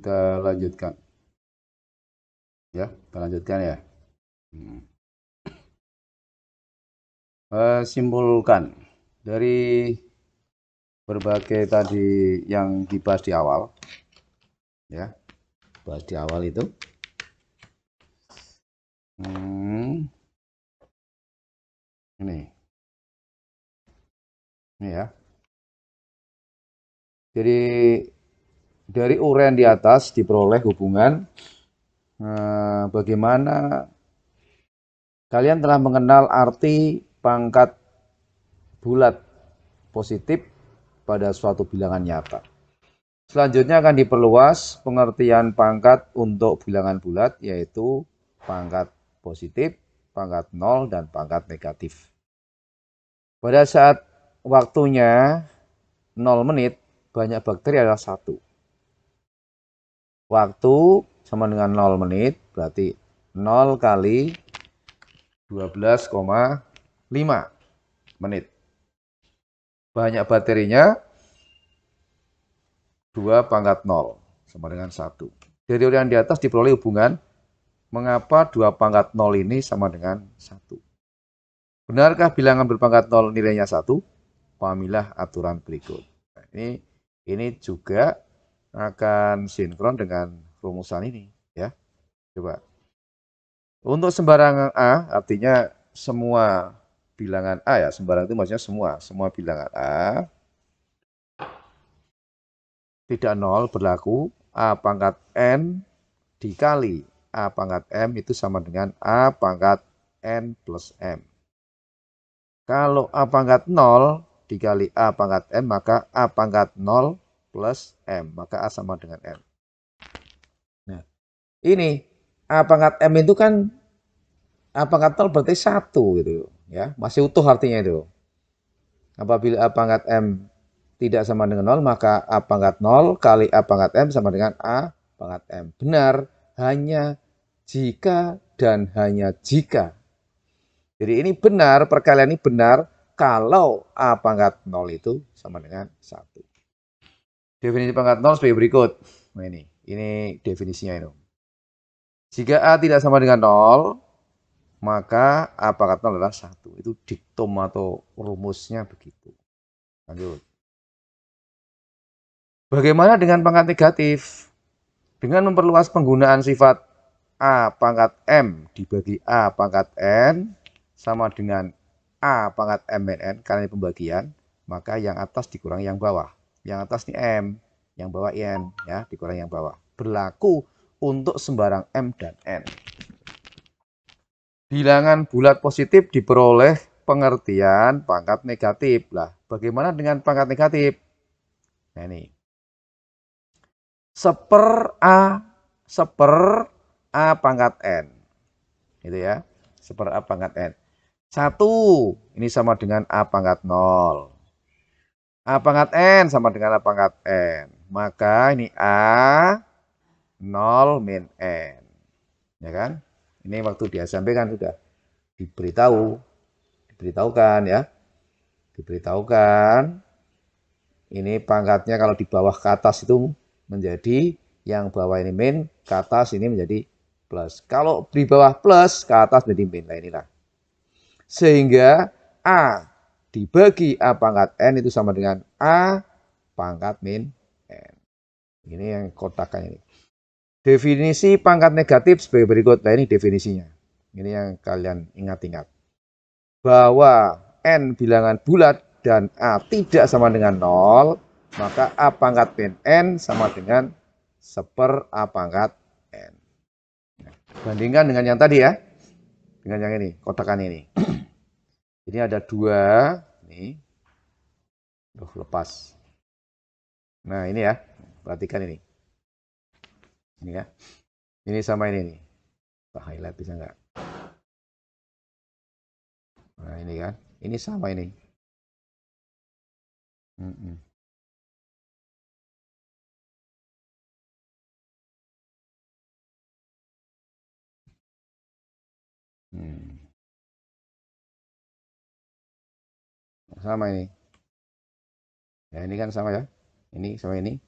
Kita lanjutkan. Ya, kita lanjutkan ya. Hmm. Simpulkan dari berbagai tadi yang dibahas di awal, ya, bahas di awal itu. Ini ya. Jadi dari uraian di atas diperoleh hubungan bagaimana kalian telah mengenal arti pangkat bulat positif pada suatu bilangan nyata. Selanjutnya akan diperluas pengertian pangkat untuk bilangan bulat, yaitu pangkat positif, pangkat 0, dan pangkat negatif. Pada saat waktunya 0 menit, banyak bakteri adalah 1. Waktu sama dengan 0 menit, berarti 0 kali 12,5 menit. Banyak bakterinya 2 pangkat 0 sama dengan 1. Dari uraian di atas diperoleh hubungan mengapa 2 pangkat 0 ini sama dengan 1. Benarkah bilangan berpangkat 0 nilainya 1? Pahamilah aturan berikut. Nah, ini juga akan sinkron dengan rumusan ini, ya. Coba. Untuk sembarangan A, artinya semua bilangan A, ya. Sembarang itu maksudnya semua bilangan A tidak 0 berlaku A pangkat N dikali A pangkat M itu sama dengan A pangkat N plus M. Kalau A pangkat 0 dikali A pangkat M, maka A pangkat 0 plus M. Maka A sama dengan M. Nah, ini A pangkat M itu kan A pangkat 0 berarti 1 gitu. Ya, masih utuh artinya itu. Apabila A pangkat M tidak sama dengan 0, maka A pangkat 0 kali A pangkat M sama dengan A pangkat M. Benar hanya jika dan hanya jika. Jadi ini benar, perkalian ini benar kalau A pangkat 0 itu sama dengan 1. Definisi pangkat 0 sebagai berikut. Nah ini definisinya itu. Jika A tidak sama dengan 0, maka A pangkat 0 adalah 1. Itu diktum atau rumusnya begitu. Lanjut. Bagaimana dengan pangkat negatif? Dengan memperluas penggunaan sifat A pangkat M dibagi A pangkat N sama dengan A pangkat M min N, karena ini pembagian, maka yang atas dikurangi yang bawah. Yang atas ini M, yang bawah N, ya, dikurangi yang bawah. Berlaku untuk sembarang M dan N. Bilangan bulat positif diperoleh pengertian pangkat negatif. Lah, bagaimana dengan pangkat negatif? Nah ini. Seper A pangkat N. Gitu ya. Seper A pangkat N. 1 ini sama dengan A pangkat 0. A pangkat N sama dengan A pangkat N. Maka ini A 0 min N. Ya kan? Ini waktu di SMP kan sudah diberitahukan ya. Diberitahukan. Ini pangkatnya kalau di bawah ke atas itu menjadi, yang bawah ini min, ke atas ini menjadi plus. Kalau di bawah plus, ke atas menjadi min. Nah inilah. Sehingga A dibagi A pangkat N itu sama dengan A pangkat min N. Ini yang kotakan ini. Definisi pangkat negatif sebagai berikut. Nah ini definisinya. Ini yang kalian ingat-ingat. Bahwa N bilangan bulat dan A tidak sama dengan 0, maka A pangkat min N sama dengan seper A pangkat N. Nah, bandingkan dengan yang tadi ya. Dengan yang ini, kotakan ini. Ini ada 2. Nih. Lepas. Nah ini ya. Perhatikan ini. Ini ya. Ini sama ini nih. Highlight bisa nggak? Nah ini kan. Ini sama ini. Hmm. Sama ini. Ya ini kan sama ya. Ini sama ini.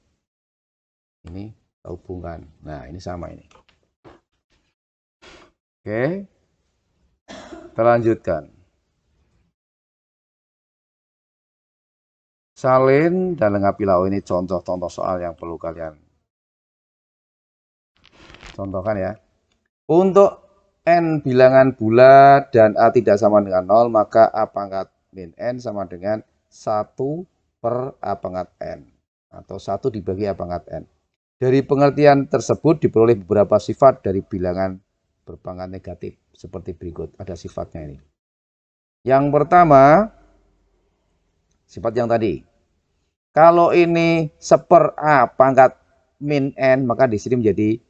Ini hubungkan. Nah, ini sama ini. Oke, kita lanjutkan. Salin dan lengkapilah. Oh, ini contoh-contoh soal yang perlu kalian contohkan ya. Untuk N bilangan bulat dan A tidak sama dengan 0, maka A pangkat min N sama dengan 1 per A pangkat N. Atau 1 dibagi A pangkat N. Dari pengertian tersebut diperoleh beberapa sifat dari bilangan berpangkat negatif. Seperti berikut, ada sifatnya ini. Yang pertama, sifat yang tadi. Kalau ini 1 A pangkat min N, maka di sini menjadi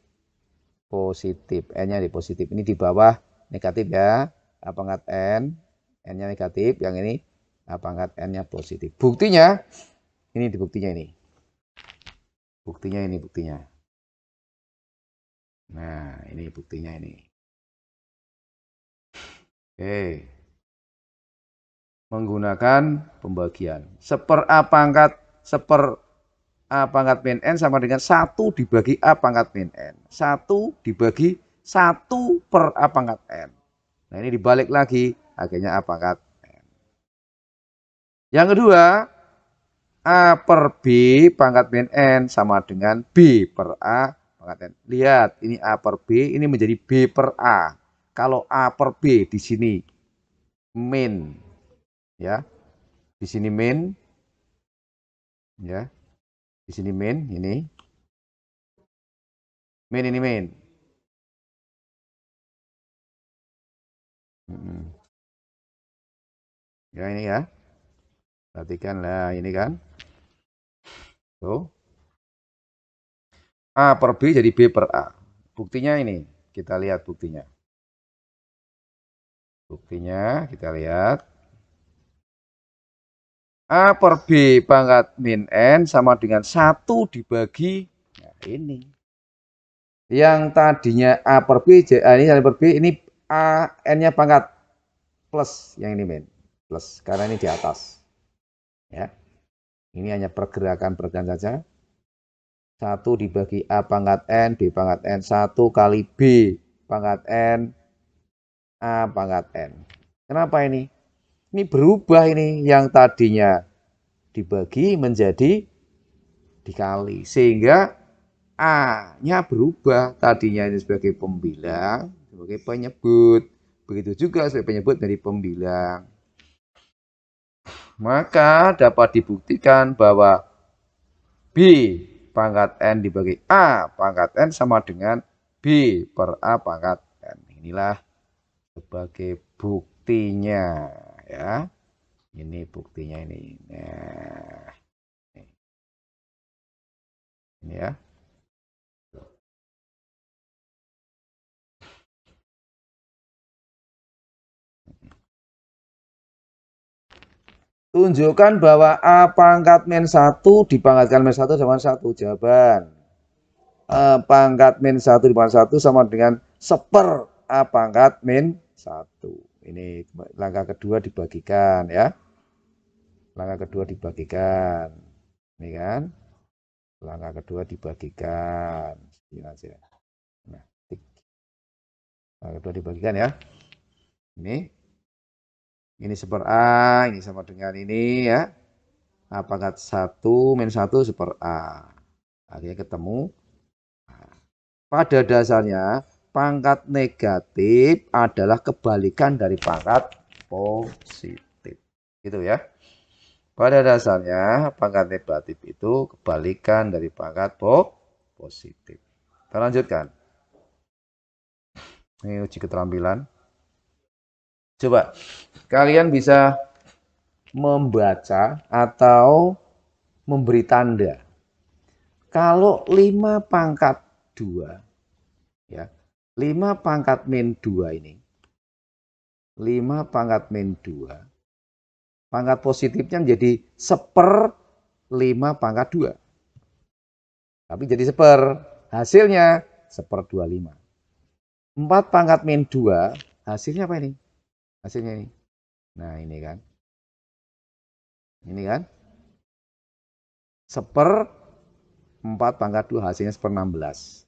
positif. N-nya di positif. Ini di bawah negatif ya. A pangkat N. N-nya negatif. Yang ini A pangkat N-nya positif. Buktinya, ini di buktinya ini. Buktinya ini, buktinya. Nah, ini buktinya ini. Oke. Menggunakan pembagian. 1 A pangkat, 1 A pangkat min N sama dengan 1 dibagi A pangkat min N. 1 dibagi 1 per A pangkat N. Nah, ini dibalik lagi, akhirnya A pangkat N. Yang kedua, A per B pangkat min N sama dengan B per A pangkat N. Lihat, ini A per B, ini menjadi B per A. Kalau A per B di sini min, ya, di sini min, ya, di sini min, ini min. Ya, ini ya. Perhatikan lah, ini kan. Tuh. A per B jadi B per A. Buktinya ini. Kita lihat buktinya. Buktinya kita lihat. A per B pangkat min N sama dengan 1 dibagi. Nah, ini. Yang tadinya A per B, ini A per B, ini A, N-nya pangkat plus. Yang ini min. Plus, karena ini di atas. Ya. Ini hanya pergerakan saja. 1 dibagi A pangkat N, B pangkat N. 1 kali B pangkat N, A pangkat N. Kenapa ini? Ini berubah ini. Yang tadinya dibagi menjadi dikali. Sehingga A-nya berubah. Tadinya ini sebagai pembilang, sebagai penyebut. Begitu juga sebagai penyebut dari pembilang. Maka dapat dibuktikan bahwa B pangkat N dibagi A pangkat N sama dengan B per A pangkat N. Inilah sebagai buktinya ya. Ini buktinya ini. Nah, ini ya. Tunjukkan bahwa A pangkat min 1 dipangkatkan min 1 sama 1. Jawaban. A pangkat min 1 dipangkat 1 sama dengan 1 A pangkat min 1. Ini langkah kedua dibagikan ya. Langkah kedua dibagikan. Ini kan. Langkah kedua dibagikan. Ini aja. Nah, langkah kedua dibagikan ya. Ini 1 A, ini sama dengan ini ya. A pangkat 1 min 1 1 A. Akhirnya ketemu. Pada dasarnya, pangkat negatif adalah kebalikan dari pangkat positif. Gitu ya. Pada dasarnya, pangkat negatif itu kebalikan dari pangkat positif. Kita lanjutkan. Ini uji keterampilan. Coba, kalian bisa membaca atau memberi tanda. Kalau 5 pangkat 2, ya, 5 pangkat min 2 ini, 5 pangkat min 2, pangkat positifnya menjadi 1/5 pangkat 2. Tapi jadi 1, hasilnya 1/25. 4 pangkat min 2, hasilnya apa ini? Hasilnya ini. Nah, ini kan. Ini kan. 1/4 4 pangkat 2 hasilnya 1/16.